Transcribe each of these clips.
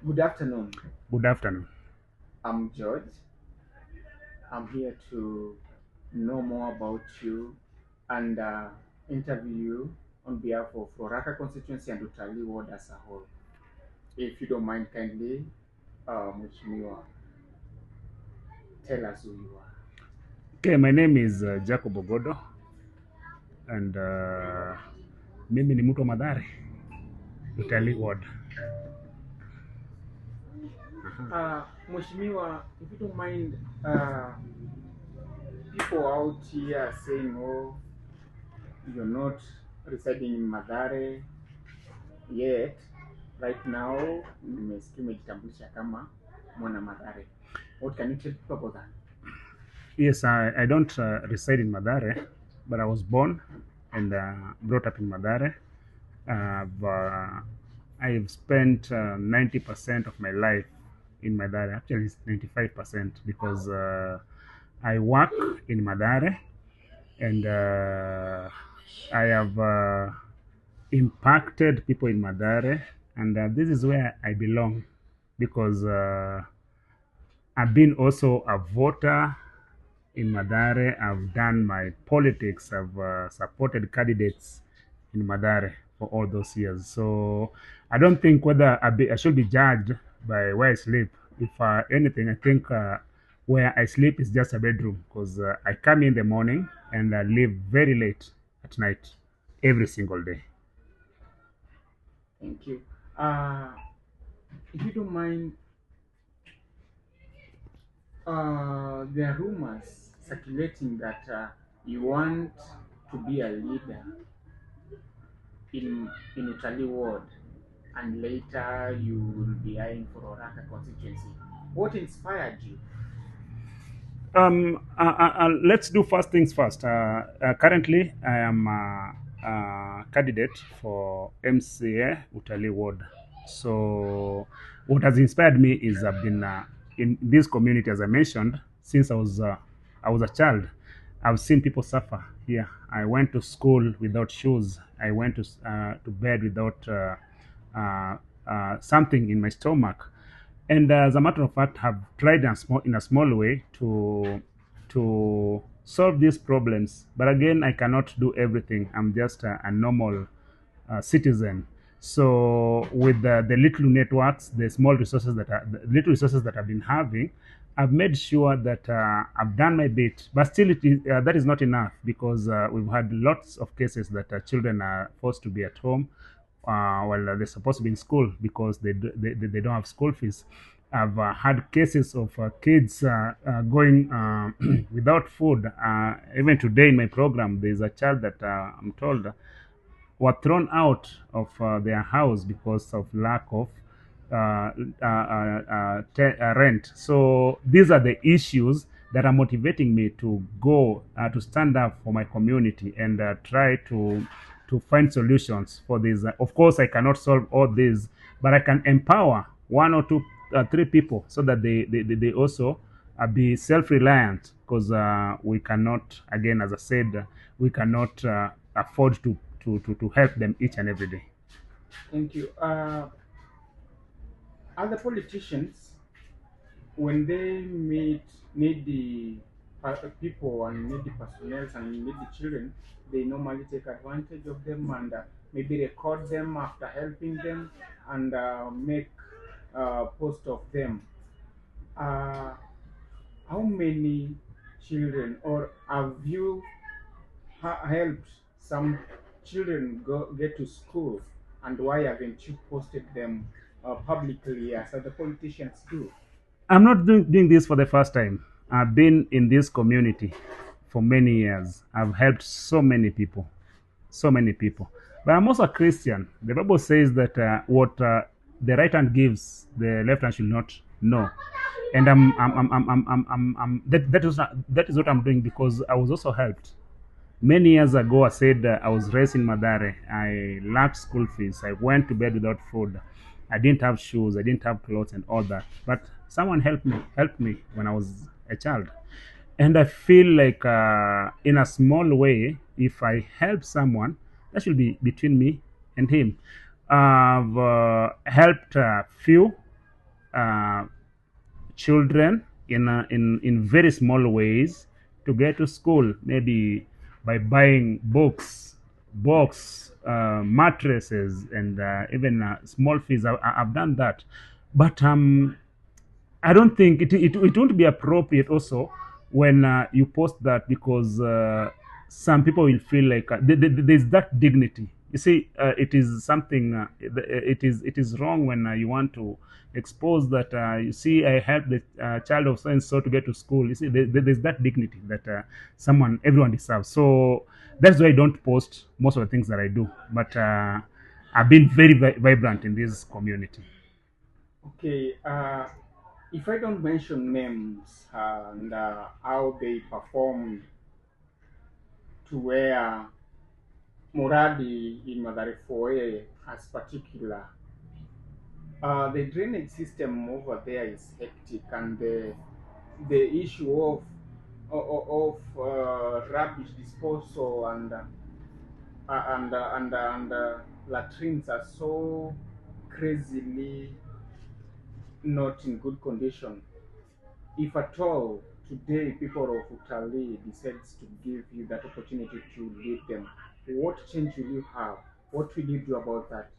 Good afternoon. Good afternoon. I'm George. I'm here to know more about you and interview you on behalf of Floraka constituency and Utalii ward as a whole. If you don't mind, kindly, Mheshimiwa, tell us who you are. Okay, my name is Jacob Ogodo and mimi ni mtu wa Madhare, Utalii Ward. Mheshimiwa, if you don't mind, people out here saying, oh, you're not residing in Madare yet. Right now, nimesikia umejitambulisha kama mwana Madare. What can you tell people about that? Yes, I don't reside in Madhare, but I was born and brought up in Madhare. I've spent 90% of my life in Madhare. Actually, it's 95% because I work in Madhare and I have impacted people in Madare, and this is where I belong because I've been also a voter in Madare. I've done my politics. I've supported candidates in Madare for all those years. So I don't think whether I should be judged by where I sleep. If anything, I think where I sleep is just a bedroom because I come in the morning and I leave very late at night every single day. Thank you. If you don't mind, there are rumors circulating that you want to be a leader in Utalii ward, and later you will be eyeing for Oraka constituency. What inspired you? Let's do first things first. Currently, I am a candidate for MCA Utalii Ward. So, what has inspired me is I've been in this community, as I mentioned, since I was a child. I've seen people suffer here. I went to school without shoes. I went to bed without something in my stomach, and as a matter of fact, have tried in a small way to solve these problems. But again, I cannot do everything. I'm just a normal citizen. So with the little networks, the small resources the little resources that I've been having, I've made sure that I've done my bit. But still, that is not enough because we've had lots of cases that children are forced to be at home while they're supposed to be in school because they don't have school fees. I've had cases of kids going without food. Even today in my program, there's a child that I'm told were thrown out of their house because of lack of rent. So these are the issues that are motivating me to go to stand up for my community and try to find solutions for this. Of course, I cannot solve all these, but I can empower one or two, three people so that they also be self-reliant because we cannot, again, as I said, we cannot afford to help them each and every day. Thank you. Other politicians, when they meet needy people and needy personnel and needy children, they normally take advantage of them and maybe record them after helping them and make post of them. Uh, how many children, or have you helped some children get to school, and why haven't you posted them publicly as other politicians do? I'm not doing this for the first time. I've been in this community for many years. I've helped so many people, so many people. But I'm also a Christian. The Bible says that what the right hand gives, the left hand should not know. And that is what I'm doing because I was also helped. Many years ago, I said I was raised in Madare. I lacked school fees. I went to bed without food. I didn't have shoes. I didn't have clothes and all that. But someone helped me when I was a child. And I feel like, in a small way, if I help someone, that should be between me and him. I've helped few. uh, children in very small ways to get to school, maybe by buying books, mattresses, and even small fees. I've done that, but I don't think it won't be appropriate also when you post that, because some people will feel like there's that dignity. You see, it is something. It is wrong when you want to expose that. You see, I helped the child of so and so to get to school. You see, there's that dignity that everyone deserves. So that's why I don't post most of the things that I do. But I've been very vibrant in this community. Okay, if I don't mention names and how they perform to where Muradi in Madarifoe as particular, the drainage system over there is hectic, and the issue of rubbish disposal and latrines are so crazily not in good condition. If at all today people of Utalii decides to give you that opportunity to lead them, what change will you have? What will you do about that?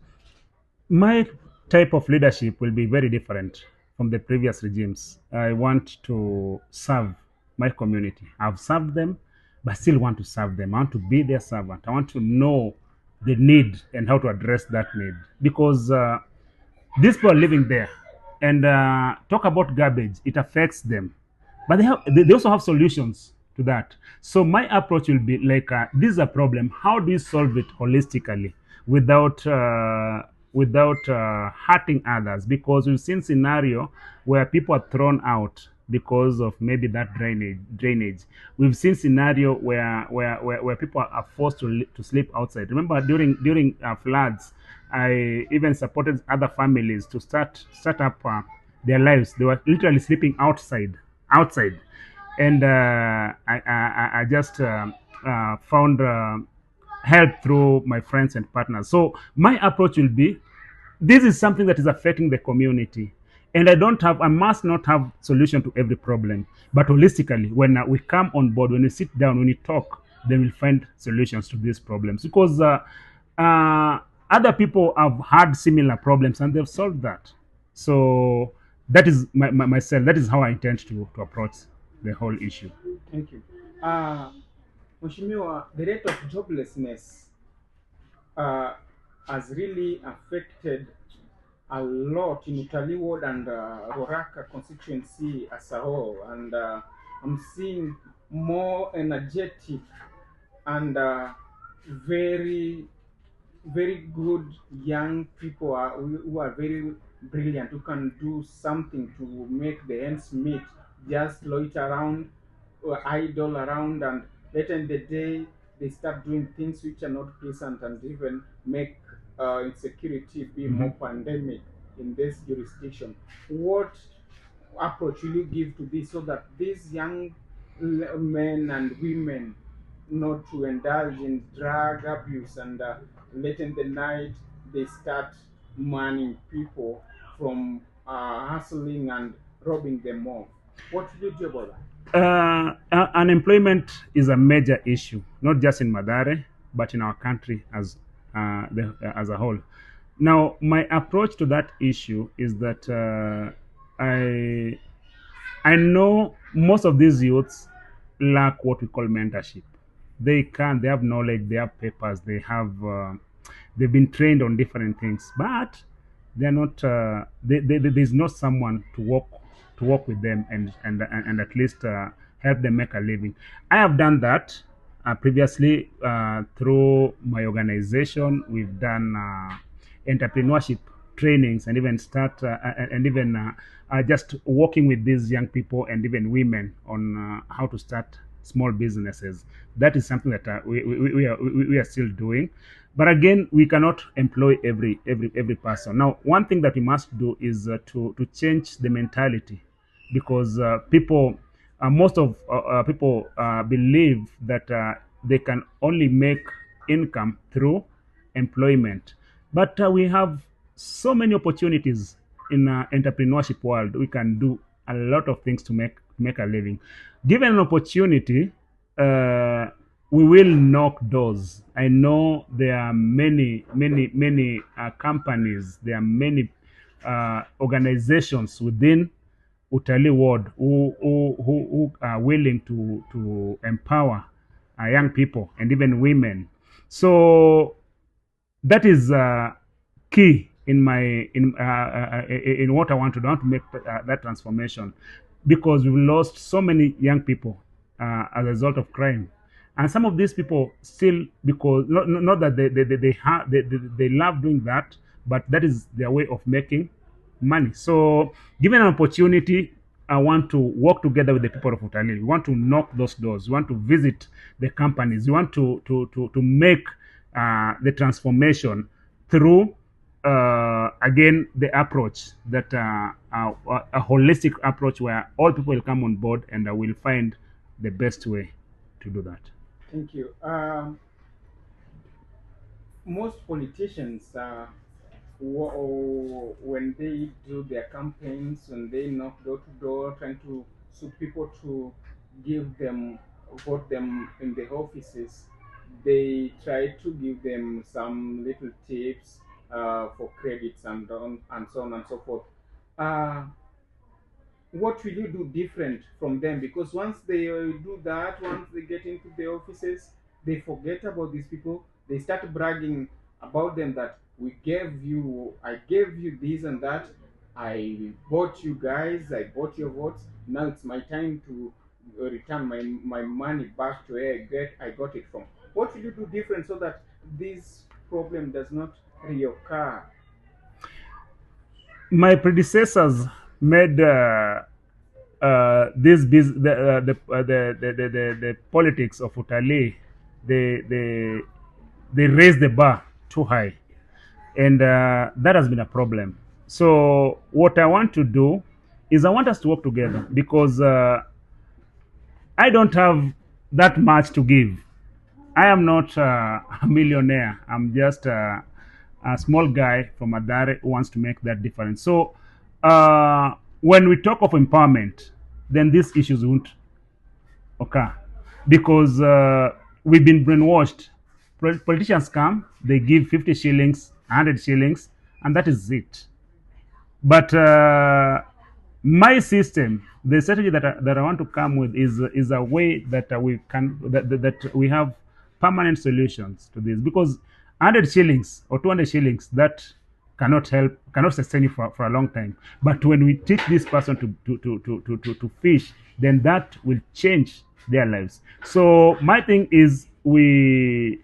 My type of leadership will be very different from the previous regimes. I want to serve my community. I've served them, but still want to serve them. I want to be their servant. I want to know the need and how to address that need, because these people are living there, and talk about garbage, it affects them, but they also have solutions to that. So my approach will be like, this is a problem, how do you solve it holistically without hurting others? Because we've seen scenario where people are thrown out because of maybe that drainage. We've seen scenario where people are forced to sleep outside. Remember, during floods, I even supported other families to start up their lives. They were literally sleeping outside, and I just found help through my friends and partners. So my approach will be, this is something that is affecting the community, and I must not have solution to every problem, but holistically, when we come on board, when we sit down, when we talk, then we'll find solutions to these problems, because uh, other people have had similar problems and they've solved that. So that is myself, that is how I intend to approach the whole issue. Thank you. Uh, Mheshimiwa, the rate of joblessness uh, has really affected a lot in Utalii Ward and Roraka constituency as a whole, and I'm seeing more energetic and very very good young people who are very brilliant, who can do something to make the ends meet, just loiter around or idle around, and later in the day they start doing things which are not pleasant and even make insecurity be more Mhm. pandemic in this jurisdiction. What approach will you give to this so that these young men and women not to indulge in drug abuse, and late in the night they start manning people from hustling and robbing them off? What will you do about that? Unemployment is a major issue, not just in Madare, but in our country as a whole. Now, my approach to that issue is that I know most of these youths lack what we call mentorship. They have knowledge, they have papers, they've been trained on different things, but they're not. There's not someone to work with them and at least help them make a living. I have done that previously through my organization. We've done entrepreneurship trainings, and even just working with these young people and even women on how to start small businesses. That is something that we are still doing, but again, we cannot employ every person. Now, one thing that we must do is to change the mentality, because most of people believe that they can only make income through employment, but we have so many opportunities in entrepreneurship world, we can do a lot of things to make a living. Given an opportunity, uh, we will knock doors. I know there are many companies. There are many organizations within Utalii world who are willing to empower young people and even women. So that is key in what I want to do. I want to make that transformation, because we've lost so many young people as a result of crime, and some of these people still, because not that they love doing that, but that is their way of making money. So given an opportunity, I want to work together with the people of Utalii. We want to knock those doors. We want to visit the companies. We want to make the transformation through again the approach that a holistic approach where all people will come on board, and will find the best way to do that. Thank you. Most politicians, when they do their campaigns, when they knock door to door, trying to sue people to give them, vote them in the offices, they try to give them some little tips for credits and so on and so forth. Uh, what will you do different from them? Because once they do that, once they get into the offices, they forget about these people. They start bragging about them, that I gave you this and that, I bought you guys, I bought your votes, now it's my time to return my money back to where I got it from. What will you do different so that this problem does not reoccur? My predecessors made the politics of Utalii, they raised the bar too high, and that has been a problem. So what I want to do is I want us to work together, because I don't have that much to give. I am not a millionaire. I'm just a small guy from Adare who wants to make that difference. So when we talk of empowerment, then these issues won't occur, because we've been brainwashed. Politicians come, they give 50 shillings, 100 shillings, and that is it. But my system, the strategy that I want to come with is a way that that we have permanent solutions to this, because 100 shillings or 200 shillings, that cannot sustain you for a long time. But when we teach this person to fish, then that will change their lives. So my thing is, we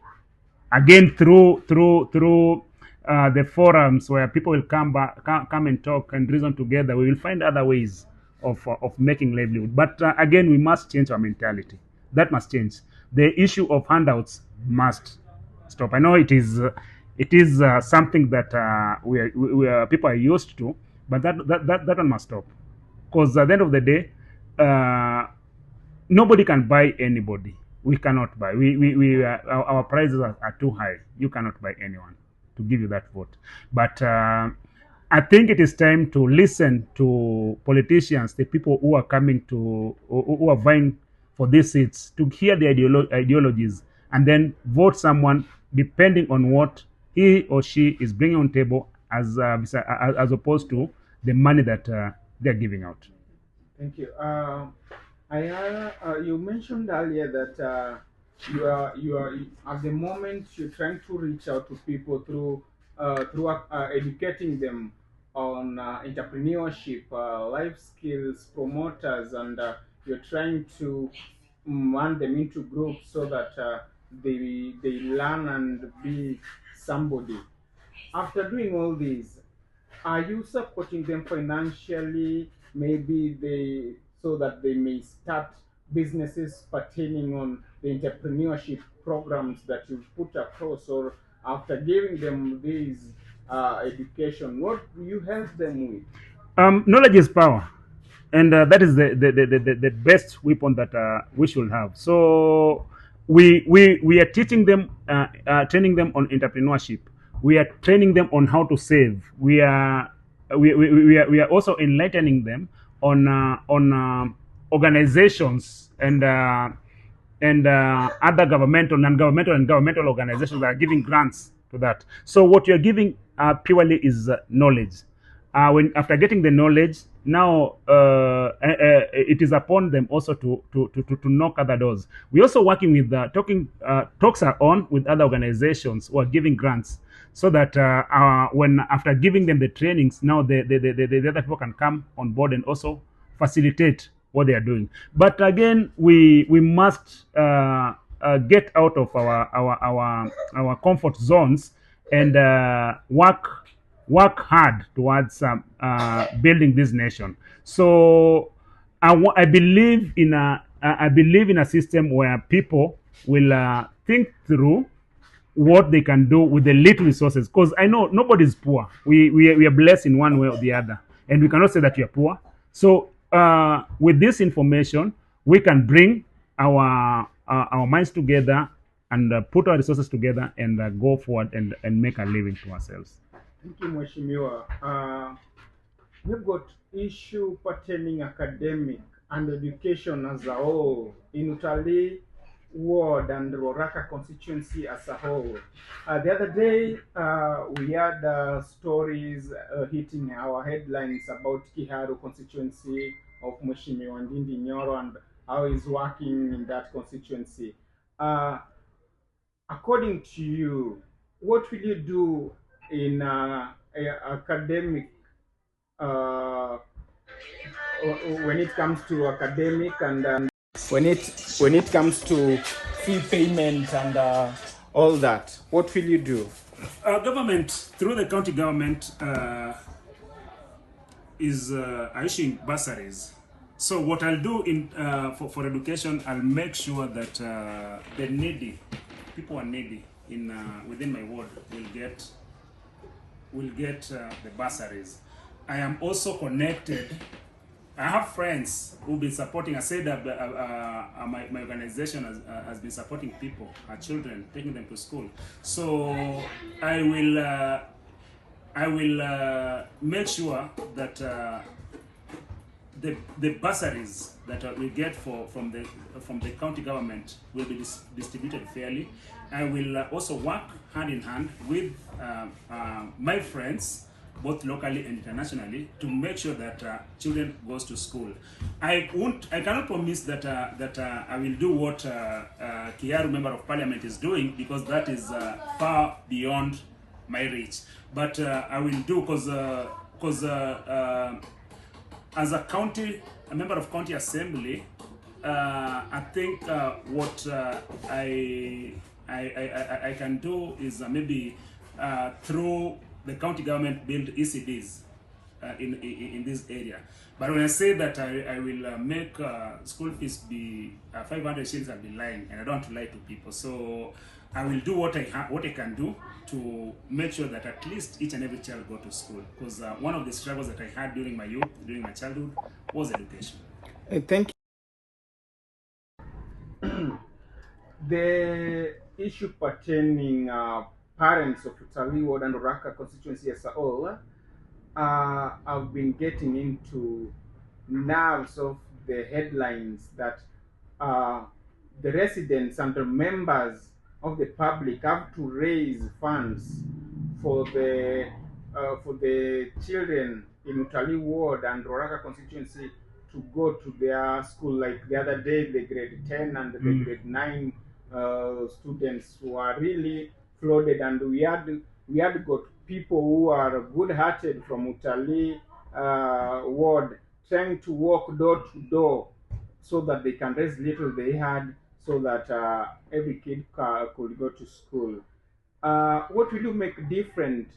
again through the forums where people will come and talk and reason together, we will find other ways of making livelihood. But again, we must change our mentality. That must change. The issue of handouts must stop. I know it is something that people are used to, but that one must stop, because at the end of the day, nobody can buy anybody. We cannot buy. Our prices are too high. You cannot buy anyone to give you that vote. But I think it is time to listen to politicians, the people who are coming to, who are vying for these seats, to hear the ideologies, and then vote someone depending on what he or she is bringing on table, as opposed to the money that they're giving out. Thank you. You mentioned earlier that you are at the moment you're trying to reach out to people through educating them on entrepreneurship, life skills, promoters, and you're trying to run them into groups so that they learn and be somebody. After doing all these, are you supporting them financially? Maybe so that they may start businesses pertaining on the entrepreneurship programs that you've put across, or after giving them this education, what do you help them with? Knowledge is power, and that is the best weapon that we should have. So we are teaching them, training them on entrepreneurship. We are training them on how to save. We are we are also enlightening them on organizations and other governmental, non-governmental, and governmental organizations that are giving grants to that. So what you're giving purely is knowledge. When after getting the knowledge, now it is upon them also to knock other doors. We're also working with talks are on with other organizations who are giving grants, so that when after giving them the trainings, now the other people can come on board and also facilitate what they are doing. But again, we must get out of our comfort zones and work hard towards building this nation. So I believe in a system where people will think through what they can do with the little resources, because I know nobody's poor. We are blessed in one way or the other, and we cannot say that we are poor. So with this information, we can bring our minds together and put our resources together and go forward and make a living to ourselves. Thank you, Mheshimiwa. We've got issue pertaining academic and education as a whole in Utalii ward and Roraka constituency as a whole. The other day, we had stories hitting our headlines about Kiharu constituency of Mheshimiwa Ndindi Nyoro and how he's working in that constituency. According to you, what will you do in academic when it comes to academic and when it comes to fee payment and all that? What will you do? Government, through the county government, is issuing bursaries. So what I'll do in for education, I'll make sure that the needy people who are needy in within my ward will get the bursaries. I am also connected. I have friends who've been supporting. I said that my organization has been supporting people, children, taking them to school. So I will make sure that the bursaries that we get from the county government will be distributed fairly. I will also work hand in hand with my friends, both locally and internationally, to make sure that children goes to school. I cannot promise that I will do what Kiaru Member of Parliament is doing, because that is far beyond my reach. But I will do, because as a member of county assembly, I think what I can do is maybe through the county government build ECDs in this area. But when I say that I will make school fees be 500 shillings, I'll be lying, and I don't want to lie to people. So I will do what I can do to make sure that at least each and every child go to school, because one of the struggles that I had during my youth, during my childhood, was education. Thank you. The issue pertaining parents of Utalii ward and Roraka constituency as a whole, I've been getting into nerves of the headlines that the residents and the members of the public have to raise funds for the children in Utalii ward and Roraka constituency to go to their school. Like the other day, the grade 10 and the grade 9 students who are really flooded, and we had got people who are good-hearted from Utalii ward trying to walk door to door so that they can raise little they had, so that every kid could go to school. What will you make different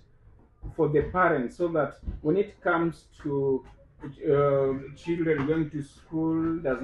for the parents, so that when it comes to children going to school, does